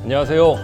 안녕하세요.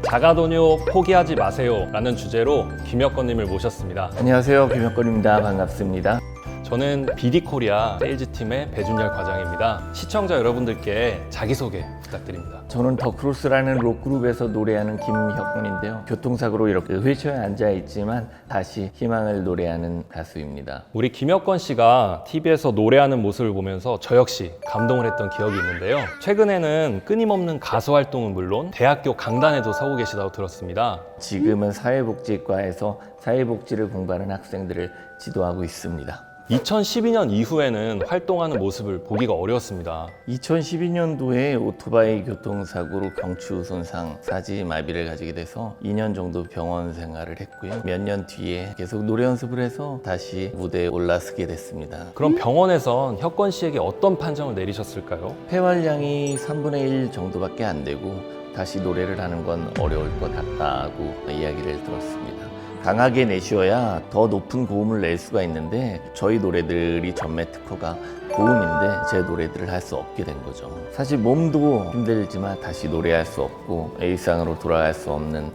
자가도뇨 포기하지 마세요 라는 주제로 김혁건님을 모셨습니다. 안녕하세요, 김혁건입니다. 반갑습니다. 저는 BD코리아 세일즈팀의 배준열 과장입니다. 시청자 여러분들께 자기소개 부탁드립니다. 저는 더크로스라는 록그룹에서 노래하는 김혁건인데요. 교통사고로 이렇게 휠체어에 앉아있지만 다시 희망을 노래하는 가수입니다. 우리 김혁건 씨가 TV에서 노래하는 모습을 보면서 저 역시 감동을 했던 기억이 있는데요. 최근에는 끊임없는 가수 활동은 물론 대학교 강단에도 서고 계시다고 들었습니다. 지금은 사회복지과에서 사회복지를 공부하는 학생들을 지도하고 있습니다. 2012년 이후에는 활동하는 모습을 보기가 어려웠습니다. 2012년도에 오토바이 교통사고로 경추 손상, 사지마비를 가지게 돼서 2년 정도 병원 생활을 했고요. 몇 년 뒤에 계속 노래 연습을 해서 다시 무대에 올라서게 됐습니다. 그럼 병원에선 혁건 씨에게 어떤 판정을 내리셨을까요? 폐활량이 3분의 1 정도밖에 안 되고 다시 노래를 하는 건 어려울 것 같다고 이야기를 들었습니다. 강하게 내쉬어야 더 높은 고음을 낼 수가 있는데 저희 노래들이 전매 특허가 고음인데 제 노래들을 할 수 없게 된 거죠. 사실 몸도 힘들지만 다시 노래할 수 없고 일상으로 돌아갈 수 없는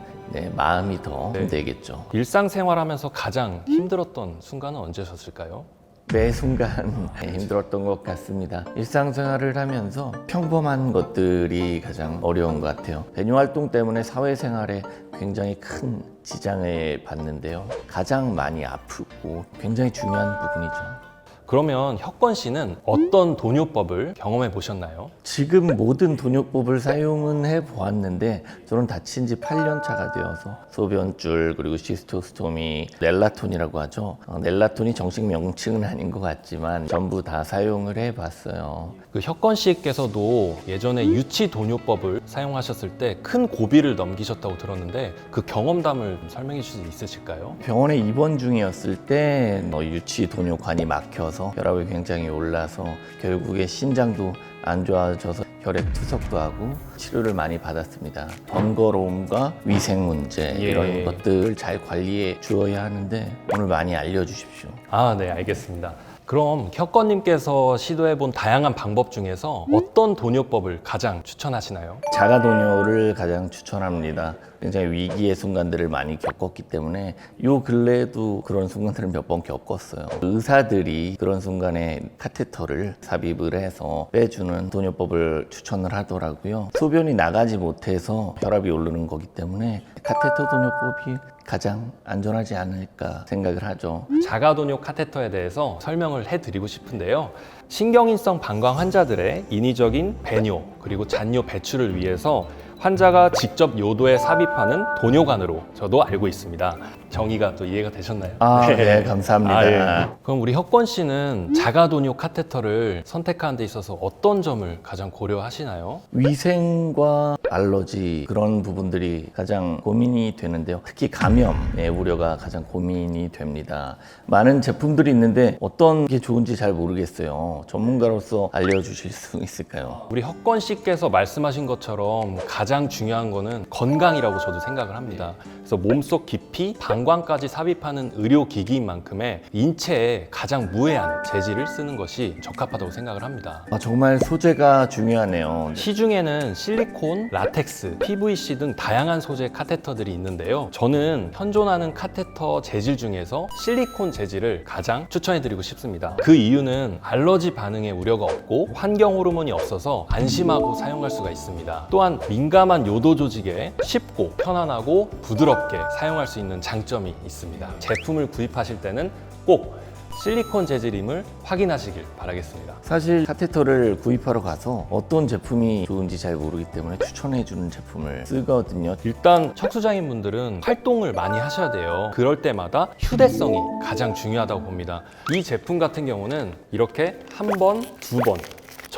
마음이 더 힘들겠죠. 일상생활하면서 가장 힘들었던 순간은 언제셨을까요? 매 순간 힘들었던 것 같습니다. 일상생활을 하면서 평범한 것들이 가장 어려운 것 같아요. 배뇨 활동 때문에 사회생활에 굉장히 큰 지장을 받는데요. 가장 많이 아프고 굉장히 중요한 부분이죠. 그러면 혁건 씨는 어떤 도뇨법을 경험해 보셨나요? 지금 모든 도뇨법을 사용은 해보았는데 저는 다친 지 8년 차가 되어서 소변줄 그리고 시스토스토미, 넬라톤이라고 하죠. 넬라톤이 정식 명칭은 아닌 것 같지만 전부 다 사용을 해봤어요. 그 혁건 씨께서도 예전에 유치 도뇨법을 사용하셨을 때 큰 고비를 넘기셨다고 들었는데 그 경험담을 좀 설명해 주실 수 있으실까요? 병원에 입원 중이었을 때 유치 도뇨관이 막혀서 혈압이 굉장히 올라서 결국에 신장도 안 좋아져서 혈액 투석도 하고 치료를 많이 받았습니다. 번거로움과 위생 문제 이런 것들 잘 관리해 주어야 하는데 오늘 많이 알려주십시오. 네, 알겠습니다. 그럼 혁건님께서 시도해본 다양한 방법 중에서 어떤 도뇨법을 가장 추천하시나요? 자가도뇨를 가장 추천합니다. 굉장히 위기의 순간들을 많이 겪었기 때문에 요 근래에도 그런 순간들을 몇 번 겪었어요. 의사들이 그런 순간에 카테터를 삽입을 해서 빼주는 도뇨법을 추천을 하더라고요. 소변이 나가지 못해서 혈압이 오르는 거기 때문에 카테터 도뇨법이 가장 안전하지 않을까 생각을 하죠. 자가도뇨 카테터에 대해서 설명을 해드리고 싶은데요. 신경인성 방광 환자들의 인위적인 배뇨 그리고 잔뇨 배출을 위해서 환자가 직접 요도에 삽입하는 도뇨관으로 저도 알고 있습니다. 정의가 또 이해가 되셨나요? 네, 감사합니다. 그럼 우리 혁건 씨는 자가도뇨 카테터를 선택하는 데 있어서 어떤 점을 가장 고려하시나요? 위생과 알러지 그런 부분들이 가장 고민이 되는데요. 특히 감염의 우려가 가장 고민이 됩니다. 많은 제품들이 있는데 어떤 게 좋은지 잘 모르겠어요. 전문가로서 알려주실 수 있을까요? 우리 혁건 씨께서 말씀하신 것처럼 가장 중요한 거는 건강이라고 저도 생각을 합니다. 그래서 몸속 깊이 방광까지 삽입하는 의료기기인 만큼의 인체에 가장 무해한 재질을 쓰는 것이 적합하다고 생각을 합니다. 정말 소재가 중요하네요. 시중에는 실리콘, 라텍스, PVC 등 다양한 소재 카테터들이 있는데요. 저는 현존하는 카테터 재질 중에서 실리콘 재질을 가장 추천해드리고 싶습니다. 그 이유는 알러지 반응의 우려가 없고 환경 호르몬이 없어서 안심하고 사용할 수가 있습니다. 또한 민감한 요도 조직에 쉽고 편안하고 부드럽게 사용할 수 있는 장점이 있습니다. 제품을 구입하실 때는 꼭 실리콘 재질임을 확인하시길 바라겠습니다. 사실 카테터를 구입하러 가서 어떤 제품이 좋은지 잘 모르기 때문에 추천해주는 제품을 쓰거든요. 일단 척수장애인 분들은 활동을 많이 하셔야 돼요. 그럴 때마다 휴대성이 가장 중요하다고 봅니다. 이 제품 같은 경우는 이렇게 한 번, 두 번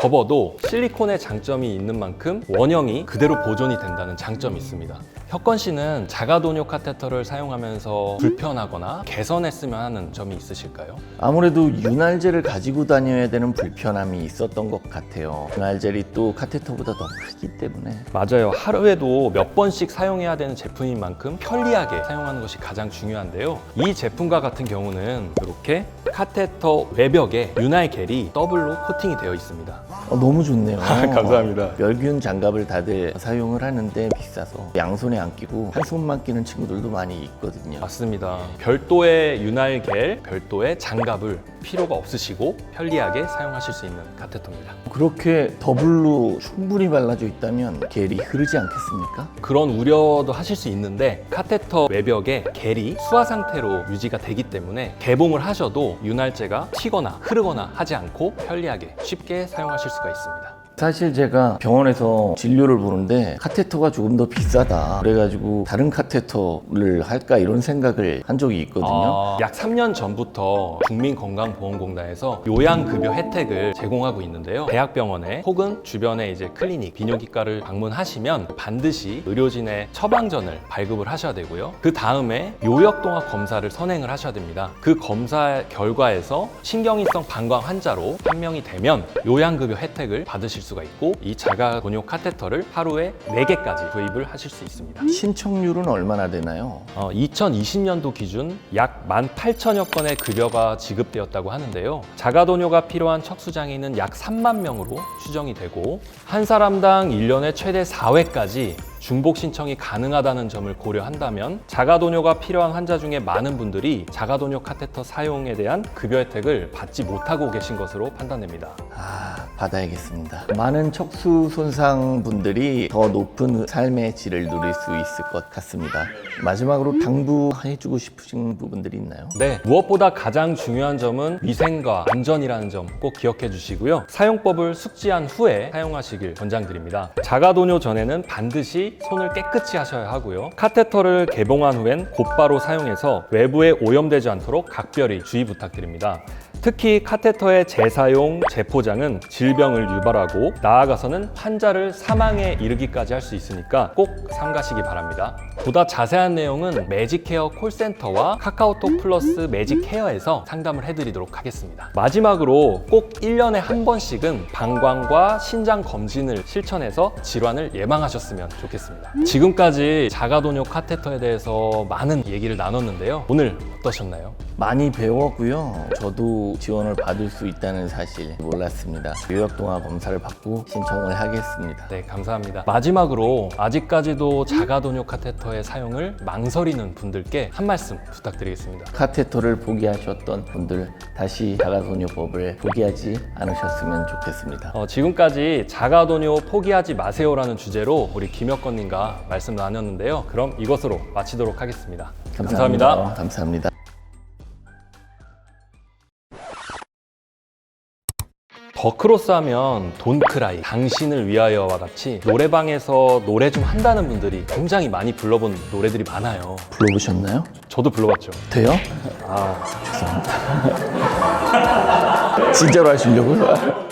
접어도 실리콘의 장점이 있는 만큼 원형이 그대로 보존이 된다는 장점이 있습니다. 혁건 씨는 자가도뇨 카테터를 사용하면서 불편하거나 개선했으면 하는 점이 있으실까요? 아무래도 윤활제를 가지고 다녀야 되는 불편함이 있었던 것 같아요. 윤활젤이 또 카테터보다 더 크기 때문에. 맞아요. 하루에도 몇 번씩 사용해야 되는 제품인 만큼 편리하게 사용하는 것이 가장 중요한데요. 이 제품과 같은 경우는 이렇게 카테터 외벽에 윤활겔이 더블로 코팅이 되어 있습니다. 너무 좋네요. 감사합니다. 멸균 장갑을 다들 사용을 하는데 비싸서 양손에 안 끼고 한 손만 끼는 친구들도 많이 있거든요. 맞습니다. 별도의 윤활겔, 별도의 장갑을 필요가 없으시고 편리하게 사용하실 수 있는 카테터입니다. 그렇게 더블로 충분히 발라져 있다면 겔이 흐르지 않겠습니까? 그런 우려도 하실 수 있는데 카테터 외벽에 겔이 수화 상태로 유지가 되기 때문에 개봉을 하셔도 윤활제가 튀거나 흐르거나 하지 않고 편리하게 쉽게 사용하실 수가 있습니다. 사실 제가 병원에서 진료를 보는데 카테터가 조금 더 비싸다 그래가지고 다른 카테터를 할까 이런 생각을 한 적이 있거든요. 약 3년 전부터 국민건강보험공단에서 요양급여 혜택을 제공하고 있는데요. 대학병원에 혹은 주변에 이제 클리닉, 비뇨기과를 방문하시면 반드시 의료진의 처방전을 발급을 하셔야 되고요. 그 다음에 요역동학 검사를 선행을 하셔야 됩니다. 그 검사 결과에서 신경이성 방광 환자로 판명이 되면 요양급여 혜택을 받으실 수가 있고 이 자가도뇨 카테터를 하루에 4개까지 구입을 하실 수 있습니다. 신청률은 얼마나 되나요? 2020년도 기준 약 18,000여 건의 급여가 지급되었다고 하는데요. 자가도뇨가 필요한 척수장애인은 약 3만 명으로 추정이 되고 한 사람당 1년에 최대 4회까지 중복 신청이 가능하다는 점을 고려한다면 자가도뇨가 필요한 환자 중에 많은 분들이 자가도뇨 카테터 사용에 대한 급여 혜택을 받지 못하고 계신 것으로 판단됩니다. 받아야겠습니다. 많은 척수 손상 분들이 더 높은 삶의 질을 누릴 수 있을 것 같습니다. 마지막으로 당부해주고 싶으신 부분들이 있나요? 네, 무엇보다 가장 중요한 점은 위생과 안전이라는 점 꼭 기억해 주시고요. 사용법을 숙지한 후에 사용하시길 권장드립니다. 자가도뇨 전에는 반드시 손을 깨끗이 하셔야 하고요. 카테터를 개봉한 후엔 곧바로 사용해서 외부에 오염되지 않도록 각별히 주의 부탁드립니다. 특히 카테터의 재사용, 재포장은 질병을 유발하고 나아가서는 환자를 사망에 이르기까지 할 수 있으니까 꼭 삼가시기 바랍니다. 보다 자세한 내용은 매직케어 콜센터와 카카오톡 플러스 매직케어에서 상담을 해드리도록 하겠습니다. 마지막으로 꼭 1년에 한 번씩은 방광과 신장 검진을 실천해서 질환을 예방하셨으면 좋겠습니다. 지금까지 자가도뇨 카테터에 대해서 많은 얘기를 나눴는데요. 오늘 어떠셨나요? 많이 배웠고요. 저도 지원을 받을 수 있다는 사실 몰랐습니다. 요역동화 검사를 받고 신청을 하겠습니다. 네, 감사합니다. 마지막으로 아직까지도 자가도뇨 카테터의 사용을 망설이는 분들께 한 말씀 부탁드리겠습니다. 카테터를 포기하셨던 분들 다시 자가도뇨법을 포기하지 않으셨으면 좋겠습니다. 지금까지 자가도뇨 포기하지 마세요라는 주제로 우리 김혁건님과 말씀 나눴는데요. 그럼 이것으로 마치도록 하겠습니다. 감사합니다. 감사합니다. 더크로스 하면 돈크라이, 당신을 위하여와 같이 노래방에서 노래 좀 한다는 분들이 굉장히 많이 불러본 노래들이 많아요. 불러보셨나요? 저도 불러봤죠. 돼요? 죄송합니다. 진짜로 하시려고요?